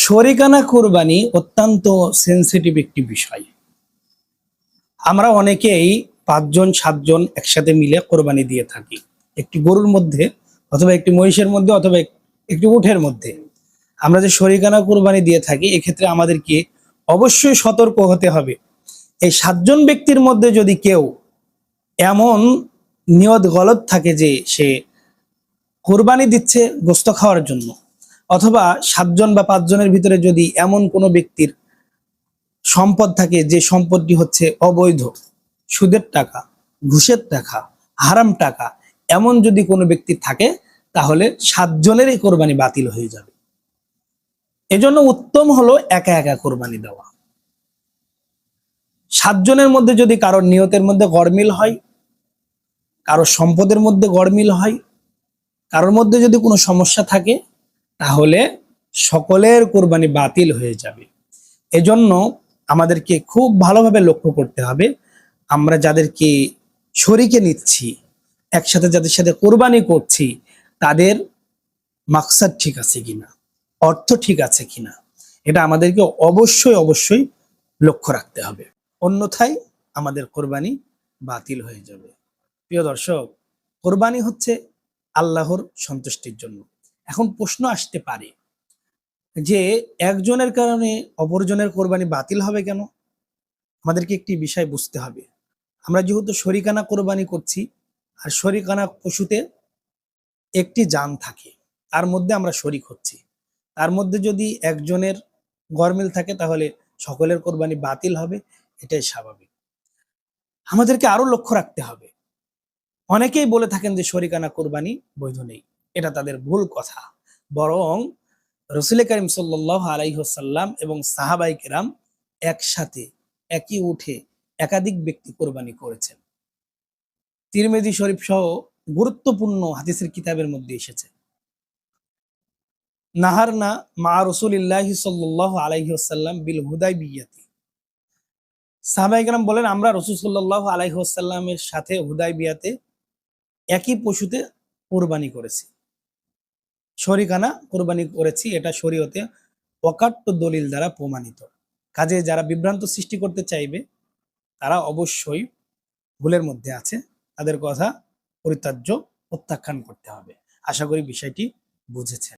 শরিকানা কুরবানি অত্যন্ত সেনসিটিভ একটি বিষয়। আমরা অনেকেই ৫ জন ৭ জন একসাথে মিলে কোরবানি দিয়ে থাকি, একটি গরুর মধ্যে অথবা একটি মহিষের মধ্যে অথবা একটি উটের মধ্যে। আমরা যে শরিকানা কুরবানি দিয়ে থাকি, এক্ষেত্রে আমাদেরকে অবশ্যই সতর্ক হতে হবে। এই ৭ জন ব্যক্তির মধ্যে যদি কেউ এমন নিয়ত গলত থাকে যে সে কোরবানি দিচ্ছে গোস্ত খাওয়ার জন্য, অথবা ৭ জন বা ৫ জনের ভিতরে যদি এমন কোনো ব্যক্তির সম্পদ থাকে যে সম্পদটি হচ্ছে অবৈধ, সুদের টাকা, ঘুষের টাকা, হারাম টাকা, এমন যদি কোনো ব্যক্তি থাকে তাহলে ৭ জনেরই কোরবানি বাতিল হয়ে যাবে। এজন্য উত্তম হলো একা একা কোরবানি দেওয়া। ৭ জনের মধ্যে যদি কারোর নিয়তের মধ্যে গড়মিল হয়, কারোর সম্পদের মধ্যে গড়মিল হয়, কারোর মধ্যে যদি কোনো সমস্যা থাকে, তাহলে সকলের কোরবানি বাতিল হয়ে যাবে। এজন্য আমাদেরকে খুব ভালোভাবে লক্ষ্য করতে হবে, আমরা যাদেরকে শরীকে নিচ্ছি, একসাথে যাদের সাথে কোরবানি করছি, তাদের মাকসাদ ঠিক আছে কিনা, অর্থ ঠিক আছে কিনা, এটা আমাদেরকে অবশ্যই অবশ্যই লক্ষ্য রাখতে হবে। অন্যথায় আমাদের কোরবানি বাতিল হয়ে যাবে। প্রিয় দর্শক, কোরবানি হচ্ছে আল্লাহর সন্তুষ্টির জন্য। এখন প্রশ্ন আসতে পারে যে একজনের কারণে অপরজনের কোরবানি বাতিল হবে কেন? আমাদেরকে একটি বিষয় বুঝতে হবে। আমরা যেহেতু শরিকানা কোরবানি করছি, আর শরিকানা পশুতে একটি জান থাকে, তার মধ্যে আমরা শরিক হচ্ছি। তার মধ্যে যদি একজনের গরমিল থাকে তাহলে সকলের কোরবানি বাতিল হবে, এটাই স্বাভাবিক। আমাদেরকে আরো লক্ষ্য রাখতে হবে। অনেকেই বলে থাকেন যে শরিকানা কোরবানি বৈধ নেই, এটা তাদের ভুল কথা। বরং রাসূল করিম সাল্লাল্লাহু আলাইহি ওয়াসাল্লাম এবং সাহাবায়ে কেরাম একসাথে একই উঠে একাধিক ব্যক্তি কোরবানি করেছেন। তিরমিজি শরীফ সহ গুরুত্বপূর্ণ হাদিসের কিতাবের মধ্যে এসেছে, নাহারনা মা রাসূলিল্লাহি সাল্লাল্লাহু আলাইহি ওয়াসাল্লাম বিল হুদাইবিয়াতি। সাহাবায়ে কেরাম বলেন, আমরা রাসূল সাল্লাল্লাহু আলাইহি ওয়াসাল্লামের সাথে হুদাইবিয়াতে একই পশুতে কোরবানি করেছি, শরিকানা কোরবানি করেছি। এটা শরীয়তে অকাট্য দলিল দ্বারা প্রমাণিত। কাজে যারা বিভ্রান্ত সৃষ্টি করতে চাইবে তারা অবশ্যই ভুলের মধ্যে আছে, তাদের কথা পরিত্যাজ্য প্রত্যাখ্যান করতে হবে। আশা করি বিষয়টি বুঝেছেন।